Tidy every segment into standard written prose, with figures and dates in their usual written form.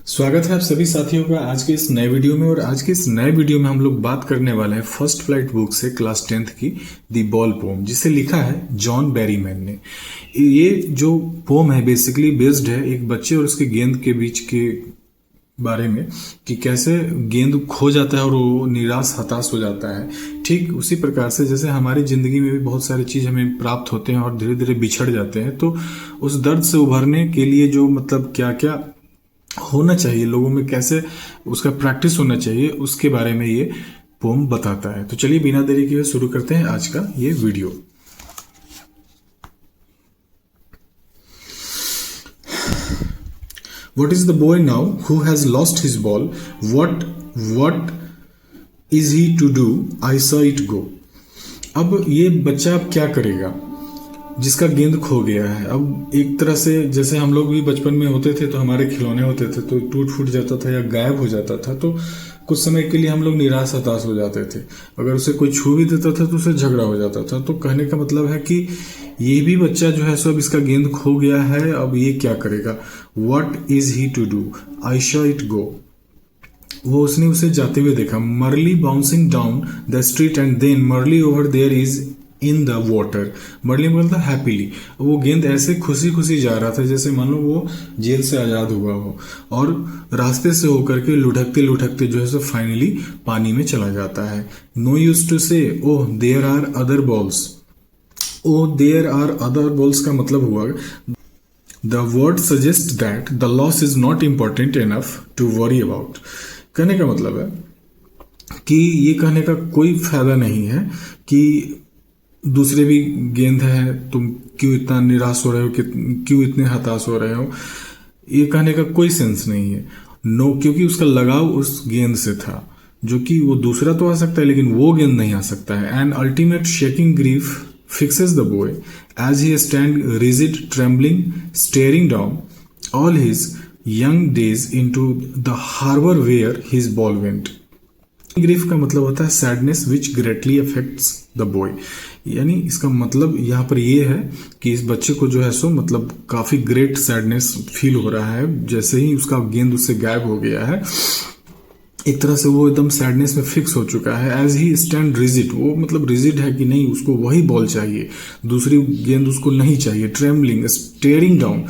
स्वागत है आप सभी साथियों का आज के इस नए वीडियो में। और आज के इस नए वीडियो में हम लोग बात करने वाले हैं फर्स्ट फ्लाइट बुक से क्लास 10th की दी बॉल पोम, जिसे लिखा है जॉन बैरीमैन ने। ये जो पोम है बेसिकली बेस्ड है एक बच्चे और उसके गेंद के बीच के बारे में कि कैसे गेंद खो जाता है और वो निराश हताश हो जाता है। ठीक उसी प्रकार से जैसे हमारी जिंदगी में भी बहुत सारी चीज हमें प्राप्त होते हैं और धीरे धीरे बिछड़ जाते हैं, तो उस दर्द से उभरने के लिए जो मतलब क्या क्या होना चाहिए लोगों में, कैसे उसका प्रैक्टिस होना चाहिए, उसके बारे में ये पोम बताता है। तो चलिए बिना देरी किए शुरू करते हैं आज का ये video. What is the boy now who has lost his ball? What is he to do? I saw it go. अब ये बच्चा अब क्या करेगा जिसका गेंद खो गया है। अब एक तरह से जैसे हम लोग भी बचपन में होते थे तो हमारे खिलौने होते थे तो टूट फूट जाता था या गायब हो जाता था, तो कुछ समय के लिए हम लोग निराश हताश हो जाते थे। अगर उसे कोई छू भी देता था तो उसे झगड़ा हो जाता था। तो कहने का मतलब है कि ये भी बच्चा जो है सो अब इसका गेंद खो गया है, अब ये क्या करेगा। What is he to do? I saw it go. वो उसने उसे जाते हुए देखा। Merrily bouncing down the street and then merrily over there is in the water. Merrily मतलब हैप्पीली। वो गेंद ऐसे खुशी खुशी जा रहा था जैसे मान लो वो जेल से आजाद हुआ हो, और रास्ते से होकर के लुढ़कते लुढ़कते जो है सो फाइनली पानी में चला जाता है। No use to say oh there are other balls. Oh there are other balls का मतलब हुआ the word suggest that the loss is not important enough to worry about. कहने का मतलब है कि ये कहने का कोई फायदा नहीं है कि दूसरे भी गेंद है, तुम क्यों इतना निराश हो रहे हो, क्यों इतने हताश हो रहे हो। ये कहने का कोई सेंस नहीं है। नो, क्योंकि उसका लगाव उस गेंद से था, जो कि वो दूसरा तो आ सकता है लेकिन वो गेंद नहीं आ सकता है। And ultimate shaking grief fixes the boy as he stand rigid, trembling, staring down all his young days into the harbor where his ball went. Grief का मतलब होता है sadness which greatly affects the boy. यानी इसका मतलब यहाँ पर ये है कि इस बच्चे को जो है सो मतलब काफी ग्रेट सैडनेस फील हो रहा है जैसे ही उसका गेंद उससे गायब हो गया है। एक तरह से वो एकदम सैडनेस में फिक्स हो चुका है। एज ही स्टैंड रिजिड, वो मतलब रिजिड है कि नहीं, उसको वही बॉल चाहिए, दूसरी गेंद उसको नहीं चाहिए। ट्रेम्बलिंग, स्टेयरिंग डाउन,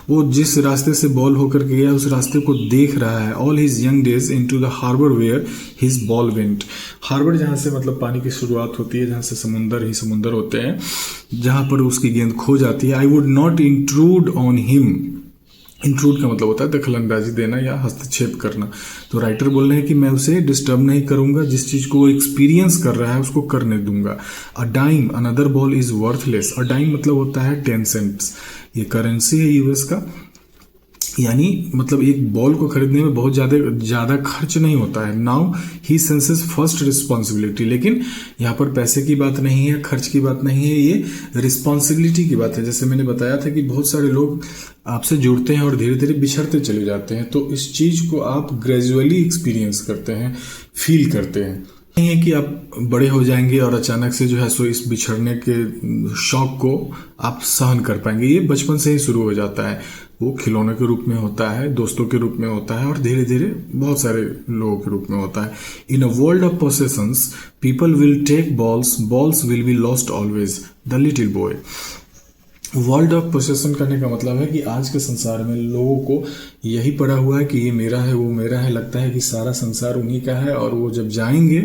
वो जिस रास्ते से बॉल होकर के गया उस रास्ते को देख रहा है। All his young days into the harbour where his ball went. Harbour जहां से मतलब पानी की शुरुआत होती है, जहां से समुंदर ही समुंदर होते हैं, जहां पर उसकी गेंद खो जाती है। I would not intrude on him. Intrude का मतलब होता है दखलंदाजी देना या हस्तक्षेप करना। तो राइटर बोल रहे हैं कि मैं उसे डिस्टर्ब नहीं करूंगा, जिस चीज को वो एक्सपीरियंस कर रहा है उसको करने दूंगा। A dime another ball is worthless. A dime मतलब होता है 10 सेंट्स। ये करेंसी है यूएस का। यानी मतलब एक बॉल को खरीदने में बहुत ज्यादा खर्च नहीं होता है। Now he senses first responsibility. लेकिन यहाँ पर पैसे की बात नहीं है, खर्च की बात नहीं है, ये रिस्पॉन्सिबिलिटी की बात है। जैसे मैंने बताया था कि बहुत सारे लोग आपसे जुड़ते हैं और धीरे धीरे बिछड़ते चले जाते हैं, तो इस चीज को आप ग्रेजुअली एक्सपीरियंस करते हैं, फील करते हैं। नहीं है कि आप बड़े हो जाएंगे और अचानक से जो है सो इस बिछड़ने के शौक को आप सहन कर पाएंगे। ये बचपन से ही शुरू हो जाता है। वो खिलौने के रूप में होता है, दोस्तों के रूप में होता है और धीरे धीरे बहुत सारे लोगों के रूप में होता है। In a world of possessions people will take balls will be lost always. The little boy. World of possession करने का मतलब है कि आज के संसार में लोगों को यही पड़ा हुआ है कि ये मेरा है, वो मेरा है। लगता है कि सारा संसार उन्हीं का है और वो जब जाएंगे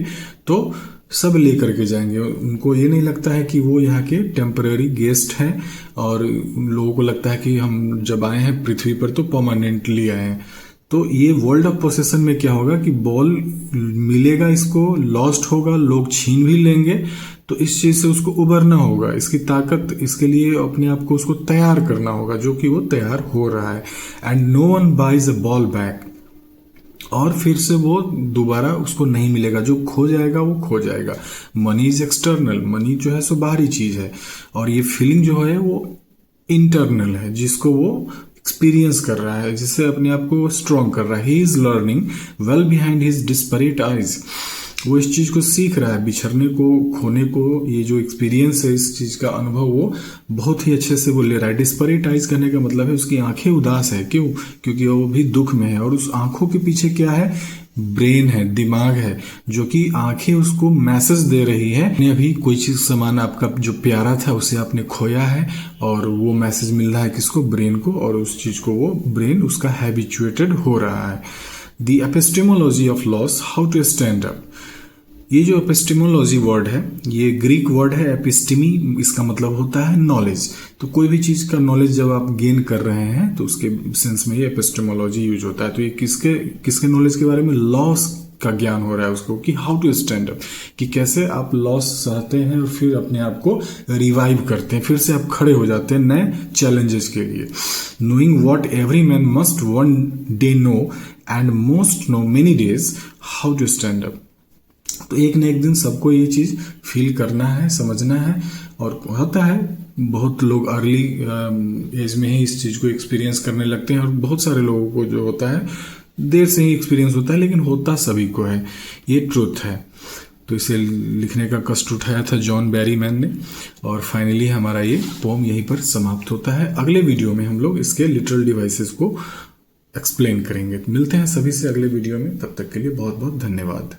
तो सब लेकर के जाएंगे। उनको ये नहीं लगता है कि वो यहाँ के टेम्पररी गेस्ट हैं, और लोगों को लगता है कि हम जब आए हैं पृथ्वी पर तो परमानेंटली आए हैं। तो ये वर्ल्ड ऑफ पोसेशन में क्या होगा कि बॉल मिलेगा, इसको लॉस्ट होगा, लोग छीन भी लेंगे। तो इस चीज से उसको उबरना होगा, इसकी ताकत, इसके लिए अपने आप को उसको तैयार करना होगा, जो कि वो तैयार हो रहा है। And no one buys a ball back. और फिर से वो दोबारा उसको नहीं मिलेगा, जो खो जाएगा वो खो जाएगा। Money is external. मनी जो है सो बाहरी चीज है, और ये फीलिंग जो है वो इंटरनल है, जिसको वो एक्सपीरियंस कर रहा है, जिससे अपने आप को स्ट्रॉन्ग कर रहा है। He is learning well behind his desperate eyes. वो इस चीज़ को सीख रहा है, बिछड़ने को, खोने को, ये जो एक्सपीरियंस है, इस चीज़ का अनुभव वो बहुत ही अच्छे से वो ले रहा है। डिस्परेटाइज करने का मतलब है उसकी आंखें उदास है, क्यों? क्योंकि वो भी दुख में है, और उस आंखों के पीछे क्या है? ब्रेन है, दिमाग है, जो कि आंखें उसको मैसेज दे रही है अभी कोई चीज सामान आपका जो प्यारा था उसे आपने खोया है, और वो मैसेज मिल रहा है किसको? ब्रेन को, और उस चीज को वो ब्रेन उसका हैबिचुएटेड हो रहा है। The epistemology of loss, how to stand up. ये जो एपिस्टेमोलॉजी वर्ड है, ये ग्रीक वर्ड है एपिस्टेमी, इसका मतलब होता है नॉलेज। तो कोई भी चीज का नॉलेज जब आप गेन कर रहे हैं तो उसके सेंस में ये एपिस्टेमोलॉजी यूज होता है। तो ये किसके किसके नॉलेज के बारे में? लॉस का ज्ञान हो रहा है उसको, कि हाउ टू स्टैंड अप, कि कैसे आप लॉस सहते हैं और फिर अपने आप को रिवाइव करते हैं, फिर से आप खड़े हो जाते हैं नए चैलेंजेस के लिए। Knowing what every man must one day know and most know many days, how to stand up. तो एक न एक दिन सबको ये चीज़ फील करना है, समझना है। और होता है बहुत लोग अर्ली एज में ही इस चीज़ को एक्सपीरियंस करने लगते हैं, और बहुत सारे लोगों को जो होता है देर से ही एक्सपीरियंस होता है, लेकिन होता सभी को है, ये ट्रुथ है। तो इसे लिखने का कष्ट उठाया था जॉन बैरीमैन ने, और फाइनली हमारा ये पोम यहीं पर समाप्त होता है। अगले वीडियो में हम लोग इसके लिटरल डिवाइसेस को एक्सप्लेन करेंगे। मिलते हैं सभी से अगले वीडियो में, तब तक के लिए बहुत बहुत धन्यवाद।